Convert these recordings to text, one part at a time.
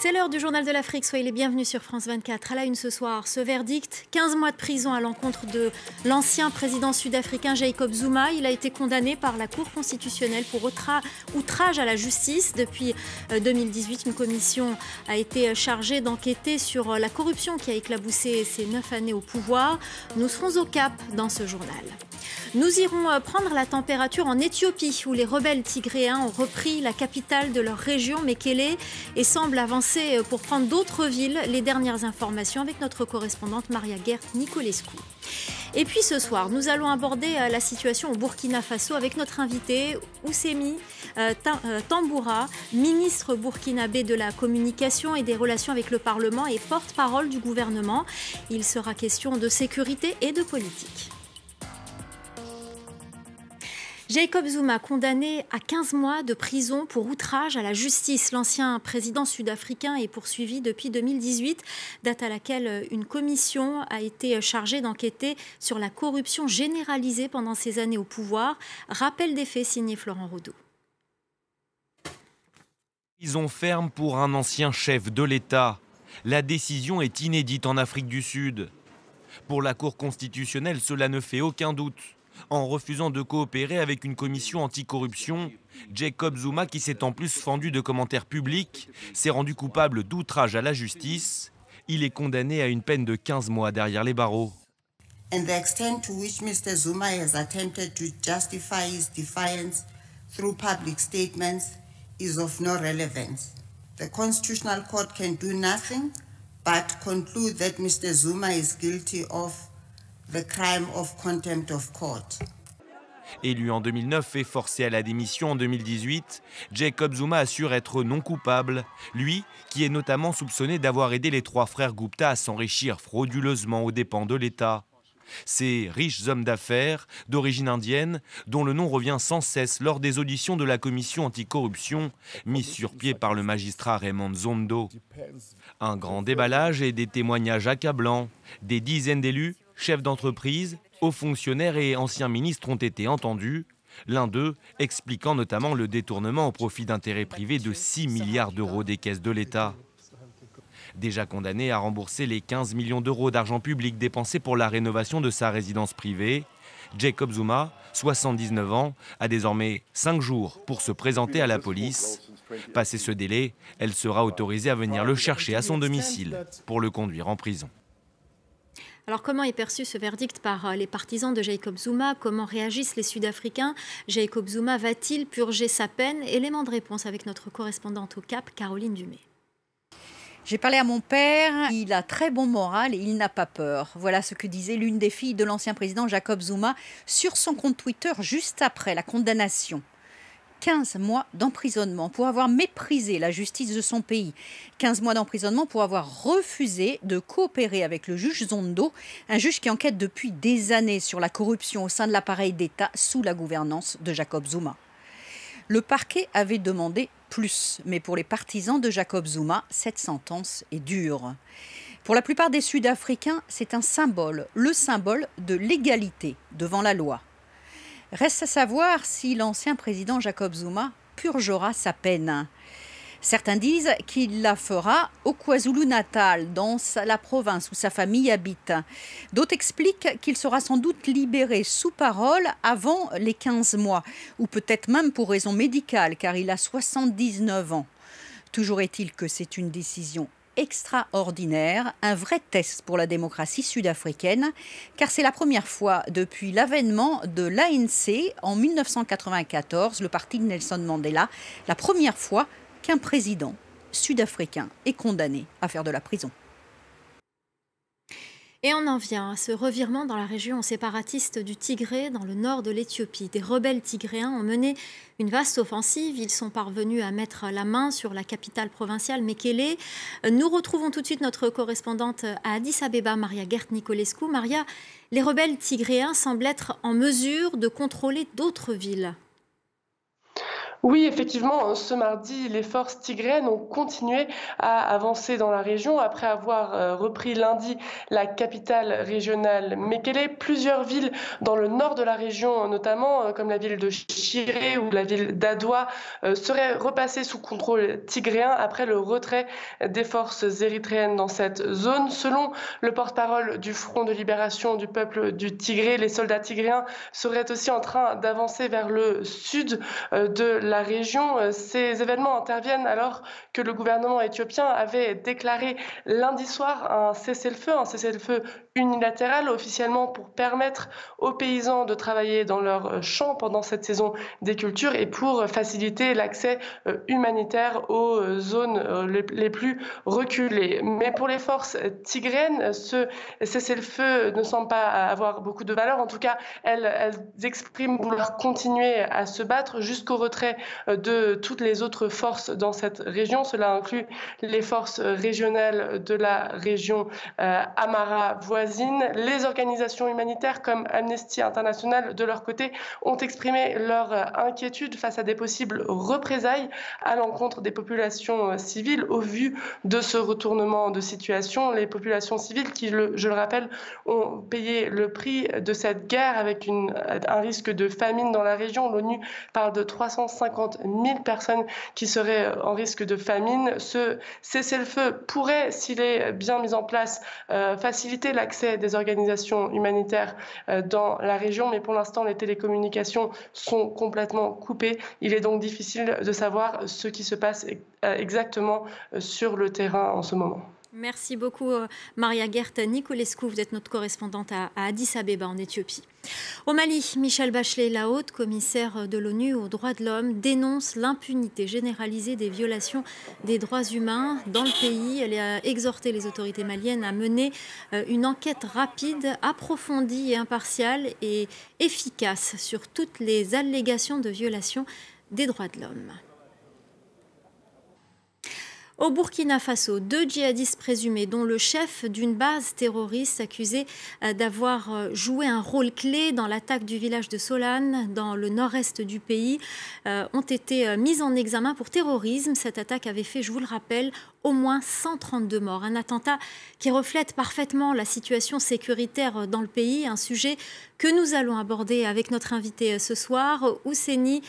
C'est l'heure du Journal de l'Afrique, soyez les bienvenus sur France 24. À la une ce soir, ce verdict, 15 mois de prison à l'encontre de l'ancien président sud-africain Jacob Zuma. Il a été condamné par la Cour constitutionnelle pour outrage à la justice. Depuis 2018, une commission a été chargée d'enquêter sur la corruption qui a éclaboussé ses 9 années au pouvoir. Nous serons au Cap dans ce journal. Nous irons prendre la température en Éthiopie, où les rebelles tigréens ont repris la capitale de leur région, Mekele, et semblent avancer pour prendre d'autres villes. Les dernières informations avec notre correspondante Maria Gert Nicolescu. Et puis ce soir, nous allons aborder la situation au Burkina Faso avec notre invité Oussemi Tamboura, ministre burkinabé de la communication et des relations avec le Parlement et porte-parole du gouvernement. Il sera question de sécurité et de politique. Jacob Zuma, condamné à 15 mois de prison pour outrage à la justice. L'ancien président sud-africain est poursuivi depuis 2018, date à laquelle une commission a été chargée d'enquêter sur la corruption généralisée pendant ses années au pouvoir. Rappel des faits signé Florent Rodeau. Prison ferme pour un ancien chef de l'État. La décision est inédite en Afrique du Sud. Pour la Cour constitutionnelle, cela ne fait aucun doute. En refusant de coopérer avec une commission anticorruption, Jacob Zuma, qui s'est en plus fendu de commentaires publics, s'est rendu coupable d'outrage à la justice. Il est condamné à une peine de 15 mois derrière les barreaux. And the extent to which Mr. Zuma has attempted to justify his defiance through public statements is of no relevance. The Constitutional Court can do nothing but conclude that Mr. Zuma is guilty of the crime of contempt of court. Élu en 2009 et forcé à la démission en 2018, Jacob Zuma assure être non coupable, lui qui est notamment soupçonné d'avoir aidé les 3 frères Gupta à s'enrichir frauduleusement aux dépens de l'État. Ces riches hommes d'affaires d'origine indienne, dont le nom revient sans cesse lors des auditions de la commission anticorruption mise sur pied par le magistrat Raymond Zondo. Un grand déballage et des témoignages accablants. Des dizaines d'élus, chefs d'entreprise, hauts fonctionnaires et anciens ministres ont été entendus, l'un d'eux expliquant notamment le détournement au profit d'intérêts privés de 6 milliards d'euros des caisses de l'État. Déjà condamné à rembourser les 15 millions d'euros d'argent public dépensés pour la rénovation de sa résidence privée, Jacob Zuma, 79 ans, a désormais 5 jours pour se présenter à la police. Passé ce délai, elle sera autorisée à venir le chercher à son domicile pour le conduire en prison. Alors comment est perçu ce verdict par les partisans de Jacob Zuma? Comment réagissent les Sud-Africains? Jacob Zuma va-t-il purger sa peine? Élément de réponse avec notre correspondante au Cap, Caroline Dumais. J'ai parlé à mon père, il a très bon moral et il n'a pas peur. Voilà ce que disait l'une des filles de l'ancien président Jacob Zuma sur son compte Twitter juste après la condamnation. 15 mois d'emprisonnement pour avoir méprisé la justice de son pays. 15 mois d'emprisonnement pour avoir refusé de coopérer avec le juge Zondo, un juge qui enquête depuis des années sur la corruption au sein de l'appareil d'État sous la gouvernance de Jacob Zuma. Le parquet avait demandé plus, mais pour les partisans de Jacob Zuma, cette sentence est dure. Pour la plupart des Sud-Africains, c'est un symbole, le symbole de l'égalité devant la loi. Reste à savoir si l'ancien président Jacob Zuma purgera sa peine. Certains disent qu'il la fera au KwaZulu-Natal, dans la province où sa famille habite. D'autres expliquent qu'il sera sans doute libéré sous parole avant les 15 mois, ou peut-être même pour raison médicale, car il a 79 ans. Toujours est-il que c'est une décision extraordinaire, un vrai test pour la démocratie sud-africaine, car c'est la première fois depuis l'avènement de l'ANC en 1994, le parti de Nelson Mandela, la première fois qu'un président sud-africain est condamné à faire de la prison. Et on en vient à ce revirement dans la région séparatiste du Tigré, dans le nord de l'Éthiopie. Des rebelles tigréens ont mené une vaste offensive. Ils sont parvenus à mettre la main sur la capitale provinciale, Mekele. Nous retrouvons tout de suite notre correspondante à Addis Abeba, Maria Gert Nicolescu. Maria, les rebelles tigréens semblent être en mesure de contrôler d'autres villes. Oui, effectivement, ce mardi, les forces tigréennes ont continué à avancer dans la région après avoir repris lundi la capitale régionale Mekele. Plusieurs villes dans le nord de la région, notamment comme la ville de Shiré ou la ville d'Adoua, seraient repassées sous contrôle tigréen après le retrait des forces érythréennes dans cette zone. Selon le porte-parole du Front de libération du peuple du Tigré, les soldats tigréens seraient aussi en train d'avancer vers le sud de la région. Ces événements interviennent alors que le gouvernement éthiopien avait déclaré lundi soir un cessez-le-feu unilatéral officiellement pour permettre aux paysans de travailler dans leurs champs pendant cette saison des cultures et pour faciliter l'accès humanitaire aux zones les plus reculées. Mais pour les forces tigréennes, ce cessez-le-feu ne semble pas avoir beaucoup de valeur. En tout cas, elles expriment vouloir continuer à se battre jusqu'au retrait de toutes les autres forces dans cette région. Cela inclut les forces régionales de la région Amara voisine. Les organisations humanitaires comme Amnesty International, de leur côté, ont exprimé leur inquiétude face à des possibles représailles à l'encontre des populations civiles au vu de ce retournement de situation. Les populations civiles qui, je le rappelle, ont payé le prix de cette guerre avec un risque de famine dans la région. L'ONU parle de 350 000 personnes qui seraient en risque de famine. Ce cessez-le-feu pourrait, s'il est bien mis en place, faciliter l'accès des organisations humanitaires dans la région, mais pour l'instant, les télécommunications sont complètement coupées. Il est donc difficile de savoir ce qui se passe exactement sur le terrain en ce moment. Merci beaucoup, Maria Gert Nicolescu. Vous êtes notre correspondante à Addis Abeba, en Éthiopie. Au Mali, Michelle Bachelet, la haute commissaire de l'ONU aux droits de l'homme, dénonce l'impunité généralisée des violations des droits humains dans le pays. Elle a exhorté les autorités maliennes à mener une enquête rapide, approfondie et impartiale et efficace sur toutes les allégations de violation des droits de l'homme. Au Burkina Faso, 2 djihadistes présumés, dont le chef d'une base terroriste accusé d'avoir joué un rôle clé dans l'attaque du village de Solane, dans le nord-est du pays, ont été mis en examen pour terrorisme. Cette attaque avait fait, je vous le rappelle, au moins 132 morts. Un attentat qui reflète parfaitement la situation sécuritaire dans le pays, un sujet que nous allons aborder avec notre invité ce soir, Ousseini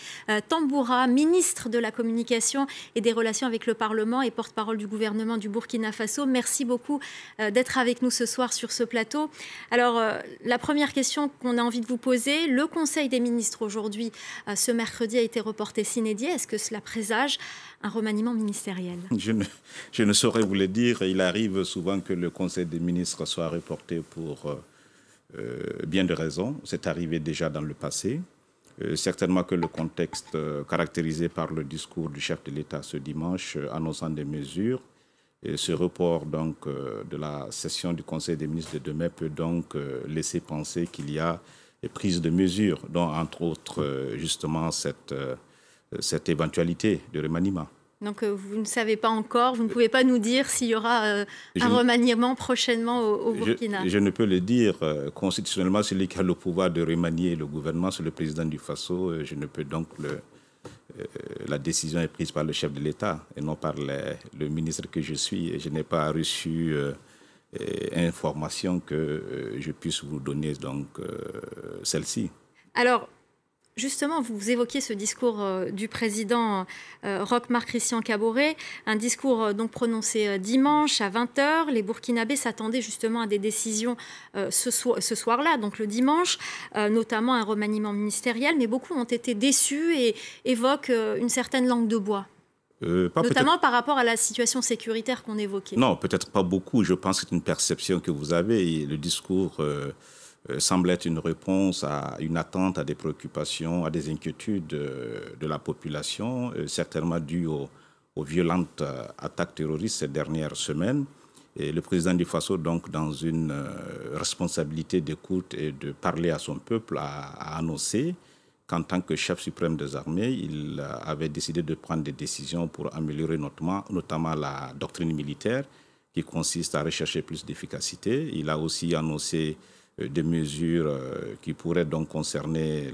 Tamboura, ministre de la Communication et des Relations avec le Parlement et porte-parole du gouvernement du Burkina Faso. Merci beaucoup d'être avec nous ce soir sur ce plateau. Alors, la première question qu'on a envie de vous poser, le Conseil des ministres aujourd'hui, ce mercredi, a été reporté sine die. Est-ce que cela présage un remaniement ministériel? Je ne saurais vous le dire. Il arrive souvent que le Conseil des ministres soit reporté pour bien de raisons. C'est arrivé déjà dans le passé. Certainement que le contexte caractérisé par le discours du chef de l'État ce dimanche annonçant des mesures, et ce report donc, de la session du Conseil des ministres de demain peut donc laisser penser qu'il y a prise de mesures, dont entre autres justement cette éventualité de remaniement. Donc vous ne savez pas encore, vous ne pouvez pas nous dire s'il y aura un remaniement prochainement au Burkina. Je ne peux le dire. Constitutionnellement, celui qui a le pouvoir de remanier le gouvernement, c'est le président du Faso. Je ne peux donc la décision est prise par le chef de l'État et non par le ministre que je suis. Et je n'ai pas reçu information que je puisse vous donner donc celle-ci. Alors, justement, vous évoquiez ce discours du président Roch Marc Christian Kaboré, un discours donc prononcé dimanche à 20h. Les Burkinabés s'attendaient justement à des décisions ce soir-là, donc le dimanche, notamment un remaniement ministériel, mais beaucoup ont été déçus et évoquent une certaine langue de bois. Notamment par rapport à la situation sécuritaire qu'on évoquait. Non, peut-être pas beaucoup. Je pense que c'est une perception que vous avez. Et le discours semble être une réponse à une attente, à des préoccupations, à des inquiétudes de la population, certainement dues aux violentes attaques terroristes ces dernières semaines. Et le président du Faso, donc, dans une responsabilité d'écoute et de parler à son peuple, a annoncé qu'en tant que chef suprême des armées, il avait décidé de prendre des décisions pour améliorer notamment la doctrine militaire, qui consiste à rechercher plus d'efficacité. Il a aussi annoncé des mesures qui pourraient donc concerner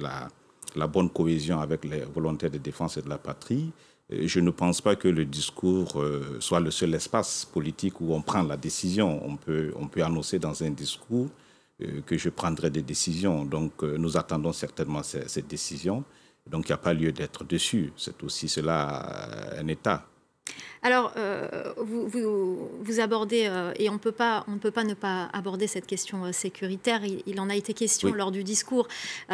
la bonne cohésion avec les volontaires de défense et de la patrie. Je ne pense pas que le discours soit le seul espace politique où on prend la décision. On peut annoncer dans un discours que je prendrai des décisions. Donc, nous attendons certainement cette décision. Donc, il n'y a pas lieu d'être dessus. C'est aussi cela un État. Alors, vous abordez, et on ne peut pas ne pas aborder cette question sécuritaire, il en a été question lors du discours.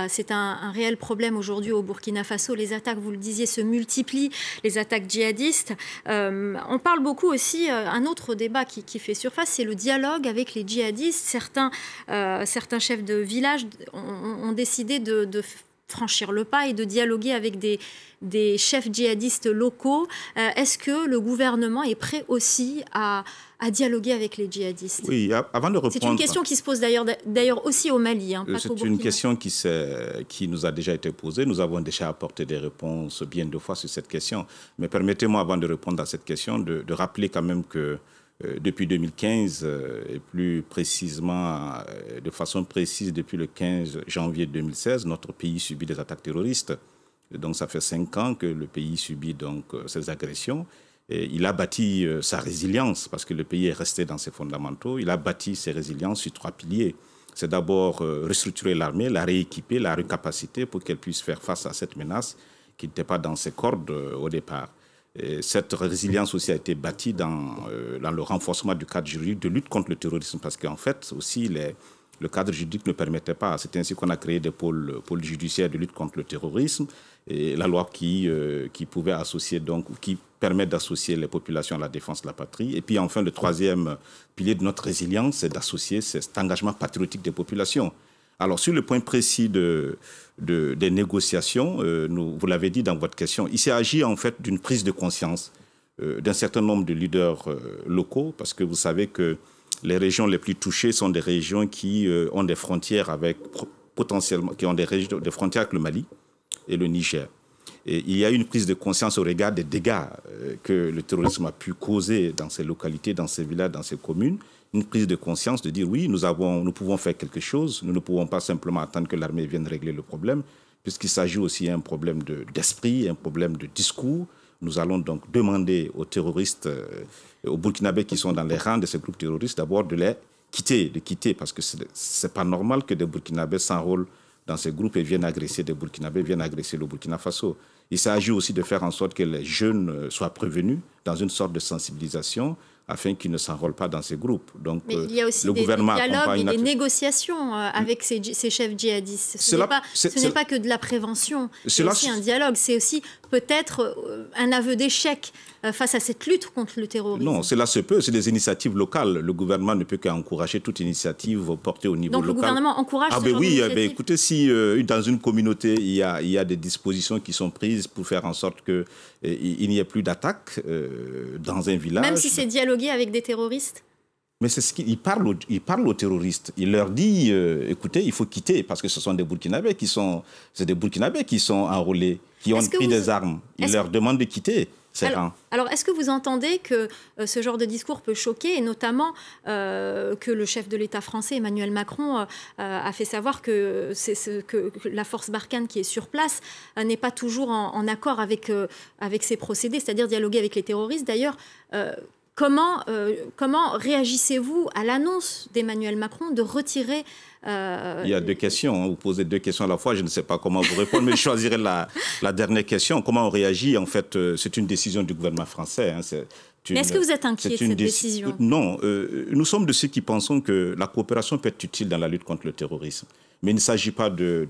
C'est un réel problème aujourd'hui au Burkina Faso. Les attaques, vous le disiez, se multiplient, les attaques djihadistes. On parle beaucoup aussi, un autre débat qui fait surface, c'est le dialogue avec les djihadistes. Certains chefs de village ont décidé de franchir le pas et de dialoguer avec des chefs djihadistes locaux. Est-ce que le gouvernement est prêt aussi à dialoguer avec les djihadistes? Oui, avant de reprendre... C'est une question qui se pose d'ailleurs aussi au Mali. C'est une question qui nous a déjà été posée. Nous avons déjà apporté des réponses bien de fois sur cette question. Mais permettez-moi, avant de répondre à cette question, de rappeler quand même que depuis 2015, et plus précisément, de façon précise, depuis le 15 janvier 2016, notre pays subit des attaques terroristes. Et donc, ça fait 5 ans que le pays subit donc ces agressions. Et il a bâti sa résilience, parce que le pays est resté dans ses fondamentaux. Il a bâti ses résiliences sur 3 piliers. C'est d'abord restructurer l'armée, la rééquiper, la recapaciter pour qu'elle puisse faire face à cette menace qui n'était pas dans ses cordes au départ. Et cette résilience aussi a été bâtie dans le renforcement du cadre juridique de lutte contre le terrorisme, parce qu'en fait, aussi, le cadre juridique ne permettait pas. C'est ainsi qu'on a créé des pôles judiciaires de lutte contre le terrorisme, et la loi qui pouvait associer, donc, qui permet d'associer les populations à la défense de la patrie. Et puis enfin, le 3e pilier de notre résilience, c'est d'associer cet engagement patriotique des populations. Alors, sur le point précis des négociations, vous l'avez dit dans votre question, il s'agit en fait d'une prise de conscience d'un certain nombre de leaders locaux, parce que vous savez que les régions les plus touchées sont des régions qui ont des frontières avec, potentiellement, qui ont des frontières avec le Mali et le Niger. Et il y a une prise de conscience au regard des dégâts que le terrorisme a pu causer dans ces localités, dans ces villages, dans ces communes. Une prise de conscience de dire oui, nous pouvons faire quelque chose. Nous ne pouvons pas simplement attendre que l'armée vienne régler le problème, puisqu'il s'agit aussi d'un problème d'esprit, un problème de discours. Nous allons donc demander aux terroristes, aux Burkinabés qui sont dans les rangs de ces groupes terroristes, d'abord de les quitter, parce que ce n'est pas normal que des Burkinabés s'enrôlent dans ces groupes et viennent agresser des Burkinabés, viennent agresser le Burkina Faso. Il s'agit aussi de faire en sorte que les jeunes soient prévenus dans une sorte de sensibilisation afin qu'ils ne s'enrôlent pas dans ces groupes. Donc, mais il y a aussi des dialogues et des négociations avec ces chefs djihadistes. Ce n'est pas que de la prévention, c'est aussi un dialogue. C'est aussi peut-être un aveu d'échec face à cette lutte contre le terrorisme. Non, cela se peut. C'est des initiatives locales. Le gouvernement ne peut qu'encourager toute initiative portée au niveau local. Donc le gouvernement encourage ce genre d'initiative. Écoutez, si dans une communauté, il y a des dispositions qui sont prises pour faire en sorte qu'il n'y ait plus d'attaques dans un village... Même si c'est dialogué avec des terroristes? Mais c'est ce qu'il parle aux terroristes. Il leur dit, écoutez, il faut quitter, parce que ce sont des Burkinabés qui sont enrôlés, qui ont pris des armes. Il leur demande de quitter ces rangs. Alors, est-ce que vous entendez que ce genre de discours peut choquer, et notamment que le chef de l'État français, Emmanuel Macron, a fait savoir que la force Barkhane qui est sur place n'est pas toujours en accord avec ses procédés, c'est-à-dire dialoguer avec les terroristes. D'ailleurs, comment réagissez-vous à l'annonce d'Emmanuel Macron de retirer... Il y a 2 questions. Vous posez 2 questions à la fois. Je ne sais pas comment vous répondre, mais je choisirai la dernière question. Comment on réagit? En fait, c'est une décision du gouvernement français. Mais est-ce que vous êtes inquiet de cette décision? Non. Nous sommes de ceux qui pensons que la coopération peut être utile dans la lutte contre le terrorisme. Mais il ne s'agit pas de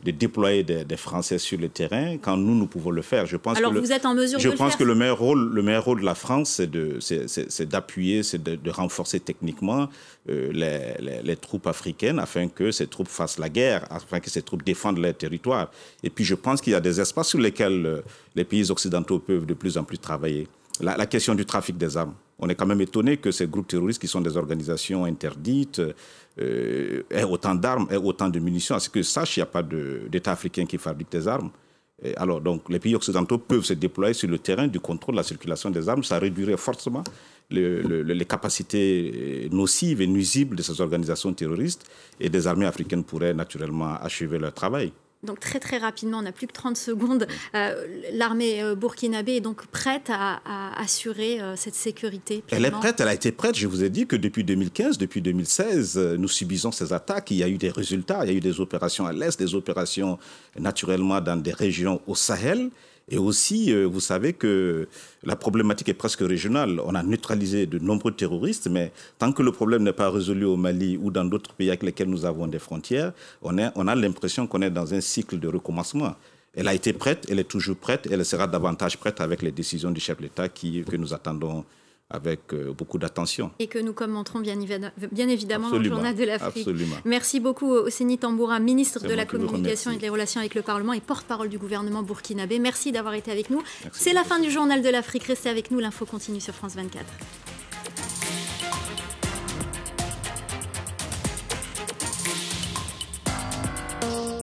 déployer des Français sur le terrain quand nous pouvons le faire. Alors vous êtes en mesure de le faire? Je pense que le meilleur rôle de la France, c'est d'appuyer, c'est de renforcer techniquement les troupes africaines afin que ces troupes fassent la guerre, afin que ces troupes défendent leur territoire. Et puis je pense qu'il y a des espaces sur lesquels les pays occidentaux peuvent de plus en plus travailler. La question du trafic des armes. On est quand même étonné que ces groupes terroristes, qui sont des organisations interdites, aient autant d'armes, aient autant de munitions. À ce que je sache, il n'y a pas d'État africain qui fabrique des armes. Et alors, donc, les pays occidentaux peuvent se déployer sur le terrain du contrôle de la circulation des armes. Ça réduirait fortement les capacités nocives et nuisibles de ces organisations terroristes. Et des armées africaines pourraient naturellement achever leur travail. Donc très rapidement, on n'a plus que 30 secondes, l'armée burkinabé est donc prête à assurer cette sécurité pleinement. Elle est prête, elle a été prête. Je vous ai dit que depuis 2015, depuis 2016, nous subissons ces attaques. Il y a eu des résultats, il y a eu des opérations à l'Est, des opérations naturellement dans des régions au Sahel. Et aussi, vous savez que la problématique est presque régionale. On a neutralisé de nombreux terroristes, mais tant que le problème n'est pas résolu au Mali ou dans d'autres pays avec lesquels nous avons des frontières, on a l'impression qu'on est dans un cycle de recommencement. Elle a été prête, elle est toujours prête, elle sera davantage prête avec les décisions du chef de l'État que nous attendons avec beaucoup d'attention. Et que nous commenterons bien évidemment dans le Journal de l'Afrique. Absolument. Merci beaucoup Hosseini Tamboura, ministre de la Communication et des Relations avec le Parlement et porte-parole du gouvernement burkinabé. Merci d'avoir été avec nous. C'est la fin du Journal de l'Afrique. Restez avec nous, l'info continue sur France 24.